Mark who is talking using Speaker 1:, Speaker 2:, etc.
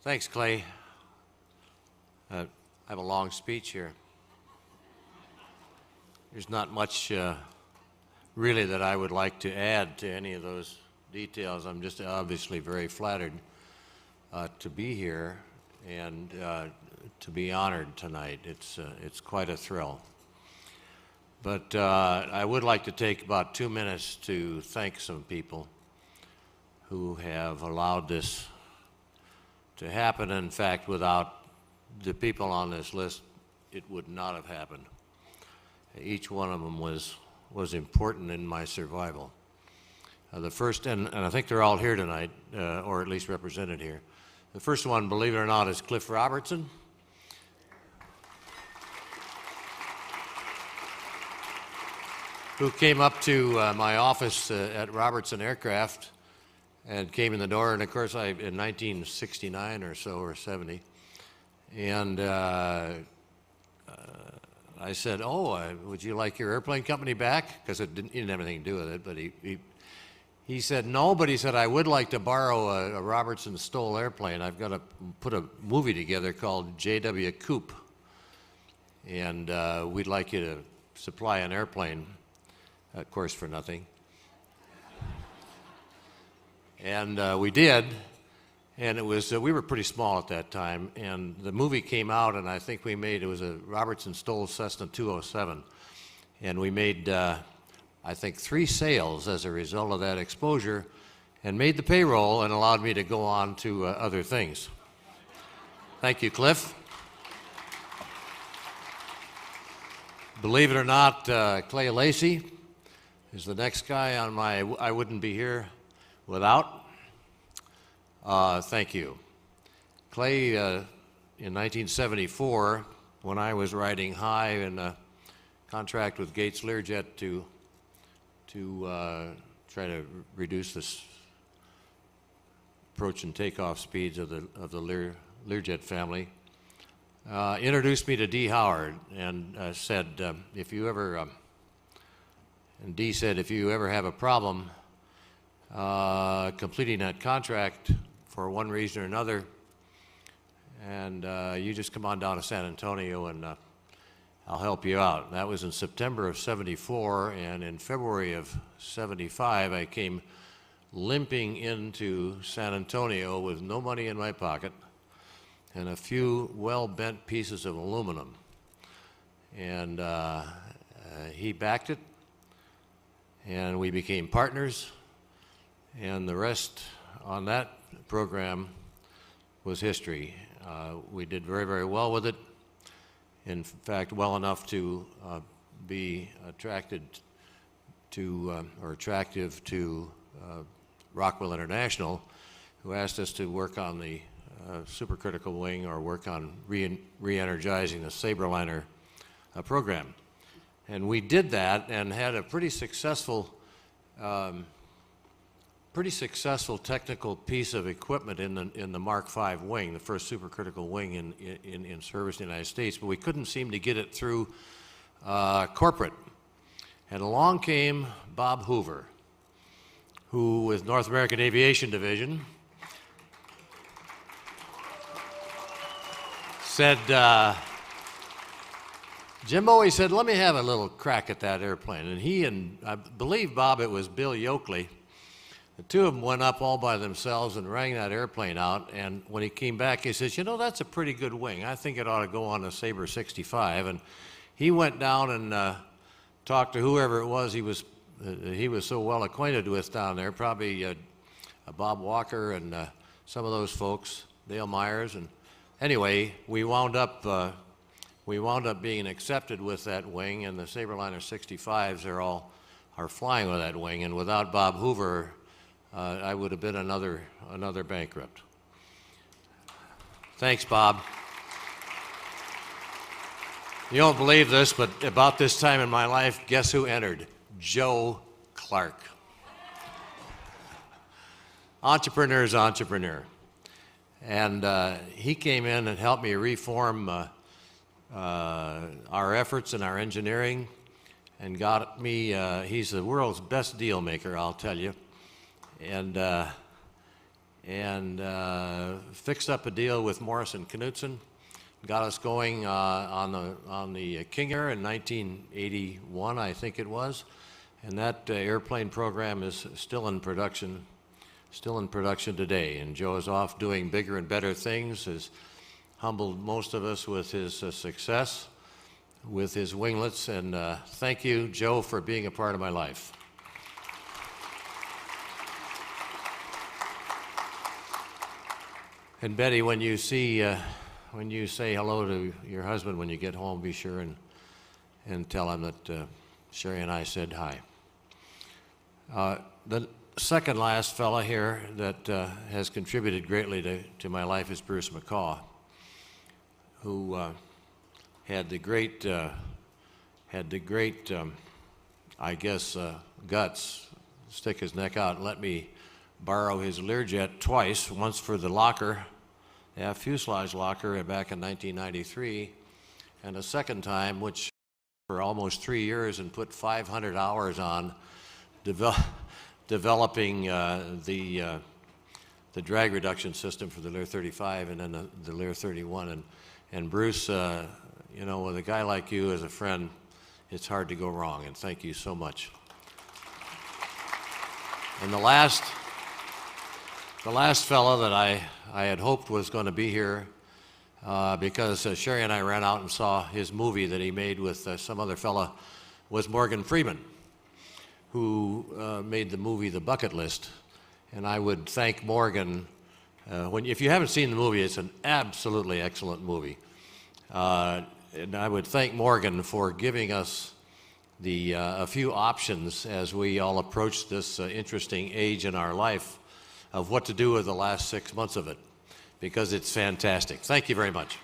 Speaker 1: Thanks, Clay. I have a long speech here. There's not much really that I would like to add to any of those details. I'm just obviously very flattered to be here and to be honored tonight. It's quite a thrill. But I would like to take about 2 minutes to thank some people who have allowed this to happen. In fact, without the people on this list, it would not have happened. Each one of them was important in my survival. The first, and I think they're all here tonight, or at least represented here. The first one, believe it or not, is Cliff Robertson. Who came up to my office at Robertson Aircraft and came in the door, and of course in 1969 or so, or 70, and I said, would you like your airplane company back? Because he didn't have anything to do with it, but he said no, but he said, I would like to borrow a Robertson Stoll airplane. I've got to put a movie together called J.W. Coop, and we'd like you to supply an airplane, of course for nothing. And we did, and it was, we were pretty small at that time, and the movie came out, and I think it was a Robertson Stoll Cessna 207, and we made, I think, 3 sales as a result of that exposure, and made the payroll and allowed me to go on to other things. Thank you, Cliff. Believe it or not, Clay Lacey is the next guy on my I Wouldn't Be Here Without. Thank you. Clay, in 1974, when I was riding high in a contract with Gates Learjet to try to reduce the approach and takeoff speeds of the Learjet family, introduced me to Dee Howard and said, if you ever, and Dee said, if you ever have a problem completing that contract for one reason or another, and you just come on down to San Antonio and I'll help you out. That was in September of 74, and in February of 75, I came limping into San Antonio with no money in my pocket and a few well-bent pieces of aluminum. And he backed it, and we became partners, and the rest on that program was history. We did very, very well with it. In fact, well enough to be attracted to, or attractive to Rockwell International, who asked us to work on the supercritical wing or work on re-energizing the Sabreliner program. And we did that and had a pretty successful technical piece of equipment in the Mark V wing, the first supercritical wing in service in the United States, but we couldn't seem to get it through corporate. And along came Bob Hoover, who with North American Aviation Division said, Jimbo, he said, let me have a little crack at that airplane. And he and, I believe, Bob, it was Bill Yoakley, the two of them went up all by themselves and rang that airplane out, and when he came back, he says, you know, that's a pretty good wing. I think it ought to go on a Sabre 65. And he went down and talked to whoever it was he was so well acquainted with down there, probably Bob Walker and some of those folks, Dale Myers. And anyway, we wound up being accepted with that wing, and the Sabreliner 65s are flying with that wing, and without Bob Hoover, I would have been another bankrupt. Thanks, Bob. You don't believe this, but about this time in my life, guess who entered? Joe Clark. Entrepreneur's entrepreneur. And he came in and helped me reform our efforts in our engineering and got me, he's the world's best deal maker, I'll tell you. And and fixed up a deal with Morrison Knudsen, got us going on the King Air in 1981, I think it was, and that airplane program is still in production today. And Joe is off doing bigger and better things, has humbled most of us with his success with his winglets, and thank you, Joe, for being a part of my life. And Betty, when you say hello to your husband when you get home, be sure and tell him that Sherry and I said hi. The second last fella here that has contributed greatly to my life is Bruce McCaw, who had the great I guess guts, stick his neck out and let me borrow his Learjet twice, once for the locker, the fuselage locker back in 1993, and a second time, which for almost 3 years, and put 500 hours on developing the drag reduction system for the Lear 35 and then the Lear 31. And Bruce, you know, with a guy like you as a friend, it's hard to go wrong, and thank you so much. And the last fellow that I had hoped was going to be here because Sherry and I ran out and saw his movie that he made with some other fella was Morgan Freeman, who made the movie The Bucket List. And I would thank Morgan. If you haven't seen the movie, it's an absolutely excellent movie. And I would thank Morgan for giving us a few options as we all approach this interesting age in our life of what to do with the last 6 months of it, because it's fantastic. Thank you very much.